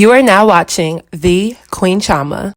You are now watching the Queen Chioma.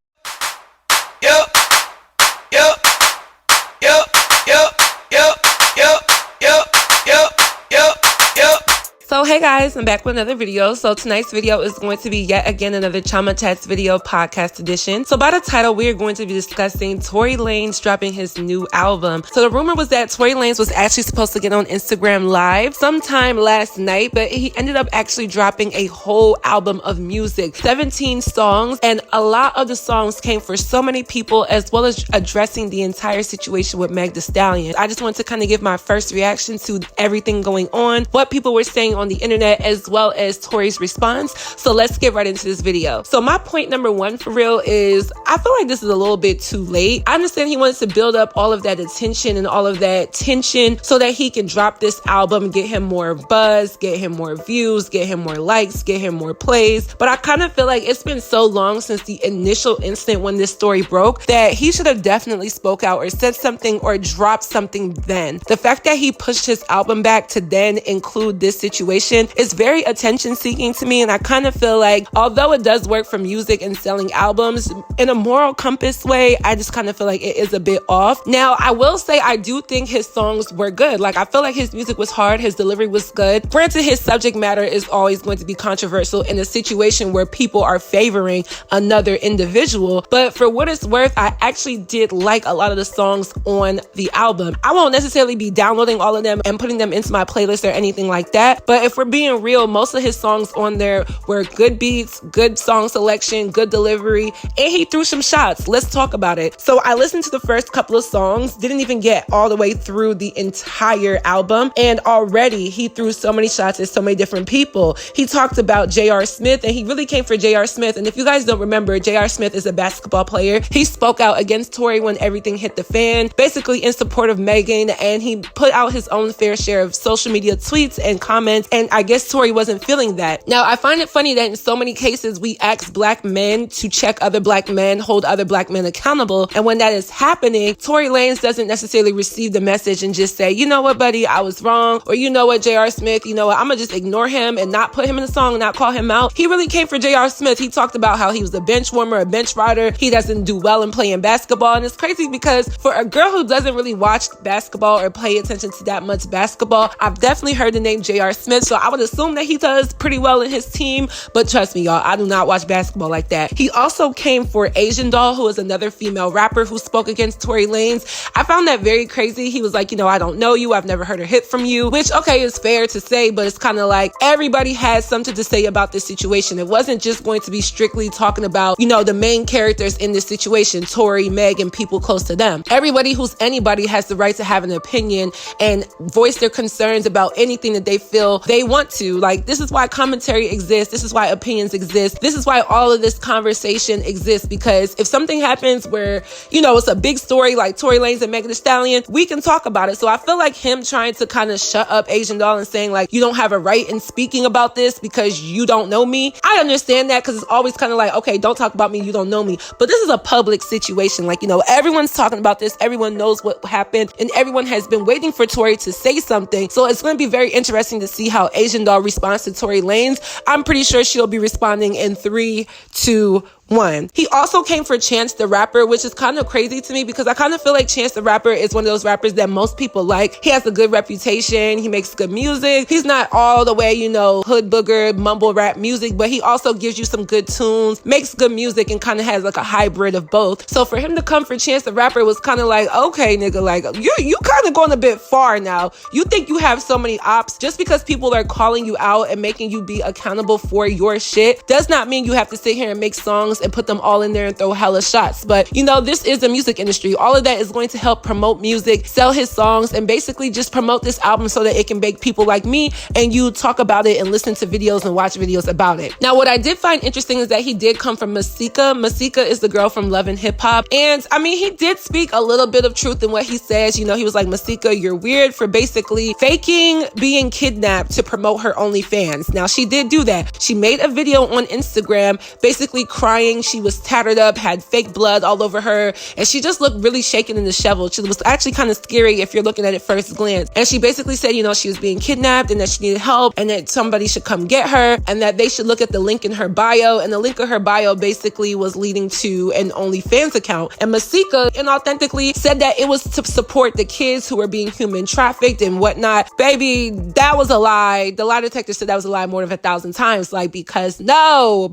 So hey guys, I'm back with another video. So tonight's video is going to be yet again another Chioma Chats video podcast edition. So by the title, we are going to be discussing Tory Lanez dropping his new album. So the rumor was that Tory Lanez was actually supposed to get on Instagram Live sometime last night, but he ended up actually dropping a whole album of music, 17 songs, and a lot of the songs came for so many people, as well as addressing the entire situation with Meg Thee Stallion. I just wanted to kind of give my first reaction to everything going on, what people were saying on the internet, as well as Tory's response. So let's get right into this video. So my point number one for real is I feel like this is a little bit too late. I understand he wants to build up all of that attention and all of that tension so that he can drop this album, get him more buzz, get him more views, get him more likes, get him more plays. But I kind of feel like it's been so long since the initial instant when this story broke that he should have definitely spoke out or said something or dropped something then. The fact that he pushed his album back to then include this situation is very attention seeking to me, and I kind of feel like although it does work for music and selling albums in a moral compass way, I just kind of feel like it is a bit off. Now I will say I do think his songs were good. Like I feel like his music was hard, his delivery was good. Granted, his subject matter is always going to be controversial in a situation where people are favoring another individual, but for what it's worth, I actually did like a lot of the songs on the album. I won't necessarily be downloading all of them and putting them into my playlist or anything like that, but if we're being real, most of his songs on there were good beats, good song selection, good delivery, and he threw some shots. Let's talk about it. So I listened to the first couple of songs, didn't even get all the way through the entire album, and already he threw so many shots at so many different people. He talked about J.R. Smith, and he really came for J.R. Smith. And if you guys don't remember, J.R. Smith is a basketball player. He spoke out against Tory when everything hit the fan, basically in support of Megan, and he put out his own fair share of social media tweets and comments, and I guess Tory wasn't feeling that. Now, I find it funny that in so many cases we ask black men to check other black men, hold other black men accountable, and when that is happening, Tory Lanez doesn't necessarily receive the message and just say, you know what, buddy, I was wrong, or you know what, J.R. Smith, you know what, I'm gonna just ignore him and not put him in the song and not call him out. He really came for J.R. Smith. He talked about how he was a bench warmer, a bench rider. He doesn't do well in playing basketball, and it's crazy because for a girl who doesn't really watch basketball or pay attention to that much basketball, I've definitely heard the name J.R. Smith, so I would assume that he does pretty well in his team, but trust me, y'all, I do not watch basketball like that. He also came for Asian Doll, who is another female rapper who spoke against Tory Lanez. I found that very crazy. He was like, you know, I don't know you, I've never heard a hit from you, which, okay, is fair to say, but it's kind of like everybody has something to say about this situation. It wasn't just going to be strictly talking about, you know, the main characters in this situation, Tory, Meg, and people close to them. Everybody who's anybody has the right to have an opinion and voice their concerns about anything that they feel they want to. Like, this is why commentary exists. This is why opinions exist. This is why all of this conversation exists, because if something happens where, you know, it's a big story like Tory Lanez and Meg Thee Stallion, we can talk about it. So I feel like him trying to kind of shut up Asian Doll and saying like, you don't have a right in speaking about this because you don't know me. I understand that, because it's always kind of like, okay, don't talk about me, you don't know me. But this is a public situation. Like, you know, everyone's talking about this. Everyone knows what happened, and everyone has been waiting for Tory to say something. So it's going to be very interesting to see how Asian Doll responds to Tory Lanez. I'm pretty sure she'll be responding in 3, 2, 1. He also came for Chance the Rapper, which is kind of crazy to me because I kind of feel like Chance the Rapper is one of those rappers that most people like. He has a good reputation. He makes good music. He's not all the way, you know, hood booger, mumble rap music, but he also gives you some good tunes, makes good music, and kind of has like a hybrid of both. So for him to come for Chance the Rapper was kind of like, okay, nigga, like you kind of going a bit far now. You think you have so many ops just because people are calling you out and making you be accountable for your shit does not mean you have to sit here and make songs and put them all in there and throw hella shots. But you know, this is the music industry. All of that is going to help promote music, sell his songs, and basically just promote this album so that it can make people like me and you talk about it and listen to videos and watch videos about it. Now, what I did find interesting is that he did come from Masika. Masika is the girl from Love and Hip Hop. And I mean, he did speak a little bit of truth in what he says. You know, he was like, Masika, you're weird for basically faking being kidnapped to promote her OnlyFans. Now, she did do that. She made a video on Instagram basically crying crying. She was tattered up, had fake blood all over her, and she just looked really shaken and disheveled. She was actually kind of scary if you're looking at it first glance. And she basically said, she was being kidnapped and that she needed help and that somebody should come get her and that they should look at the link in her bio. And the link of her bio basically was leading to an OnlyFans account. And Masika inauthentically said that it was to support the kids who were being human trafficked and whatnot. Baby, that was a lie. The lie detector said that was a lie more than 1,000 times. Because no,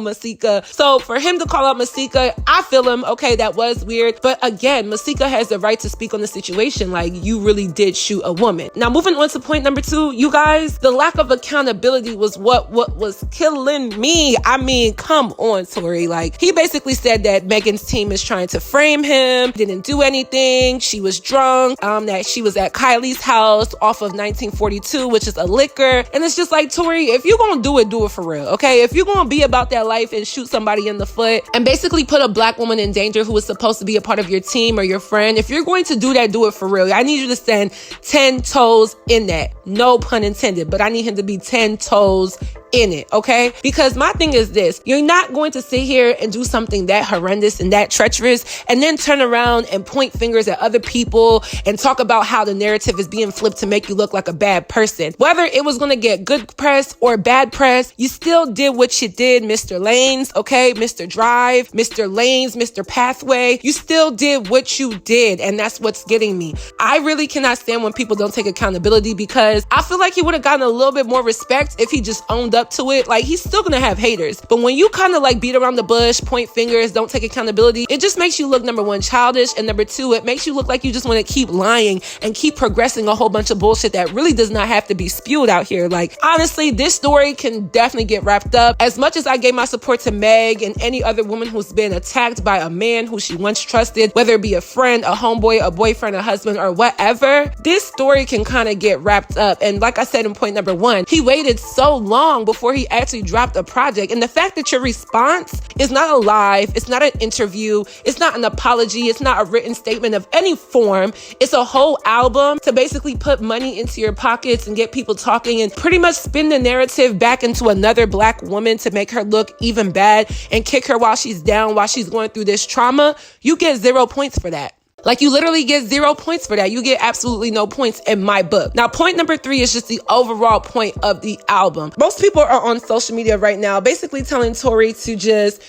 Masika. So for him to call out Masika, I feel him. Okay, that was weird. But again, Masika has the right to speak on the situation. You really did shoot a woman. Now, moving on to point number 2, you guys, the lack of accountability was what was killing me. I mean, come on, Tory. He basically said that Megan's team is trying to frame him, didn't do anything. She was drunk, that she was at Kylie's house off of 1942, which is a liquor. And it's just Tory, if you're gonna do it for real, okay? If you're gonna be about that life and shoot somebody in the foot and basically put a black woman in danger who was supposed to be a part of your team or your friend, if you're going to do that, do it for real. I need you to stand 10 toes in that. No pun intended, but I need him to be 10 toes in it, okay? Because my thing is this: you're not going to sit here and do something that horrendous and that treacherous and then turn around and point fingers at other people and talk about how the narrative is being flipped to make you look like a bad person. Whether it was going to get good press or bad press, you still did what you did, Mr. Lanez, okay? Mr. Drive, Mr. Lanez, Mr. Pathway. You still did what you did, and that's what's getting me. I really cannot stand when people don't take accountability, because I feel like he would have gotten a little bit more respect if he just owned up to it. He's still gonna have haters, but when you kind of beat around the bush, point fingers, don't take accountability, it just makes you look, number 1, childish, and number 2, it makes you look like you just want to keep lying and keep progressing a whole bunch of bullshit that really does not have to be spewed out here. Honestly, this story can definitely get wrapped up. As much as I gave my support to Meg and any other woman who's been attacked by a man who she once trusted, whether it be a friend, a homeboy, a boyfriend, a husband, or whatever, this story can kind of get wrapped up. And like I said in point number 1, he waited so long before he actually dropped a project. And the fact that your response is not a live, it's not an interview, it's not an apology, it's not a written statement of any form, it's a whole album to basically put money into your pockets and get people talking and pretty much spin the narrative back into another black woman to make her look even bad and kick her while she's down, while she's going through this trauma. You get 0 points for that. You literally get 0 points for that. You get absolutely no points in my book. Now, point number 3 is just the overall point of the album. Most people are on social media right now basically telling Tory to just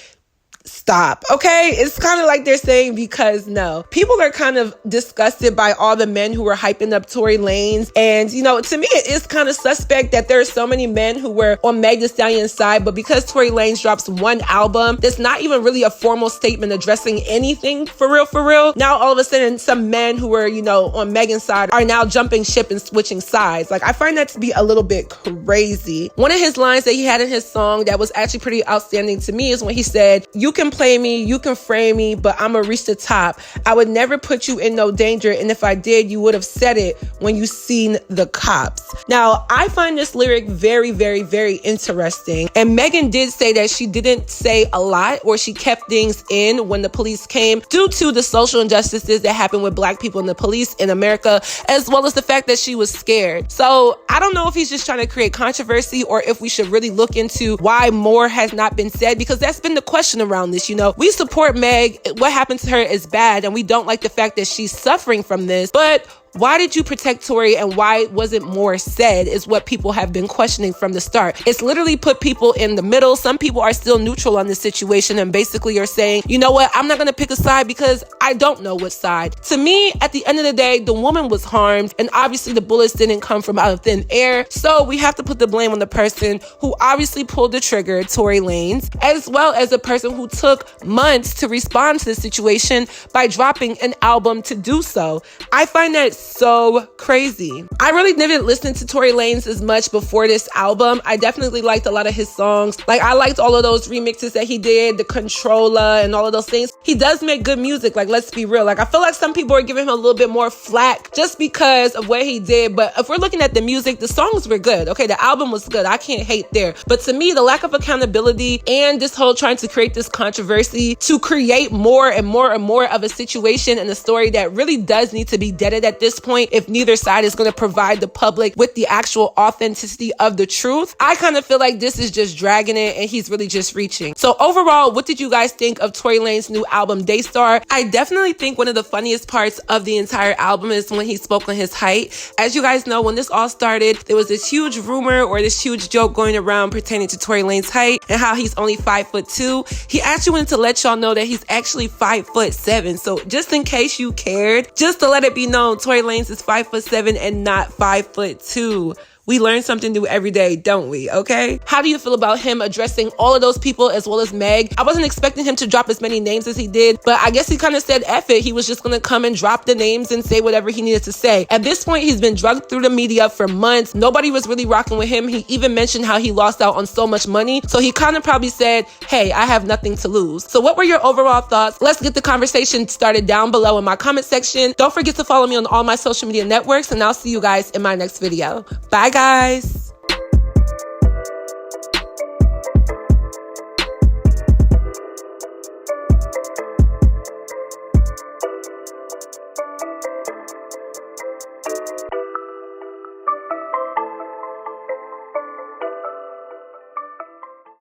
stop, okay? It's kind of like they're saying, because no. People are kind of disgusted by all the men who were hyping up Tory Lanez. And, to me, it is kind of suspect that there are so many men who were on Meg Thee Stallion's side, but because Tory Lanez drops one album that's not even really a formal statement addressing anything for real, now all of a sudden some men who were, on Megan's side are now jumping ship and switching sides. I find that to be a little bit crazy. One of his lines that he had in his song that was actually pretty outstanding to me is when he said, "You can play me, you can frame me, but I'ma reach the top. I would never put you in no danger, and if I did, you would have said it when you seen the cops." Now, I find this lyric very, very, very interesting. And Megan did say that she didn't say a lot, or she kept things in when the police came due to the social injustices that happen with black people and the police in America, as well as the fact that she was scared. So I don't know if he's just trying to create controversy or if we should really look into why more has not been said, because that's been the question around this. We support Meg. What happened to her is bad, and we don't like the fact that she's suffering from this, but why did you protect Tory, and why wasn't more said is what people have been questioning from the start. It's literally put people in the middle. Some people are still neutral on this situation and basically are saying, you know what, I'm not going to pick a side because I don't know what side. To me, at the end of the day, the woman was harmed, and obviously the bullets didn't come from out of thin air. So we have to put the blame on the person who obviously pulled the trigger, Tory Lanez, as well as the person who took months to respond to the situation by dropping an album to do so. I find that so crazy. I really didn't listen to Tory Lanez as much before this album. I definitely liked a lot of his songs. I liked all of those remixes that he did, the Controller and all of those things. He does make good music, let's be real. I feel like some people are giving him a little bit more flack just because of what he did, but if we're looking at the music, the songs were good. Okay, the album was good. I can't hate there. But to me, the lack of accountability and this whole trying to create this controversy to create more and more and more of a situation and a story that really does need to be deaded at this this point if neither side is going to provide the public with the actual authenticity of the truth. I kind of feel like this is just dragging it and he's really just reaching. So overall, what did you guys think of Tory Lanez's new album, Daystar? I definitely think one of the funniest parts of the entire album is when he spoke on his height. As you guys know, when this all started, there was this huge rumor or this huge joke going around pertaining to Tory Lanez's height and how he's only 5'2". He actually wanted to let y'all know that he's actually 5'7". So just in case you cared, just to let it be known, Tory Lanez is 5'7" and not 5'2". We learn something new every day, don't we? Okay? How do you feel about him addressing all of those people as well as Meg? I wasn't expecting him to drop as many names as he did, but I guess he kind of said F it. He was just gonna come and drop the names and say whatever he needed to say. At this point, he's been drugged through the media for months. Nobody was really rocking with him. He even mentioned how he lost out on so much money. So he kind of probably said, hey, I have nothing to lose. So what were your overall thoughts? Let's get the conversation started down below in my comment section. Don't forget to follow me on all my social media networks, and I'll see you guys in my next video. Bye, guys.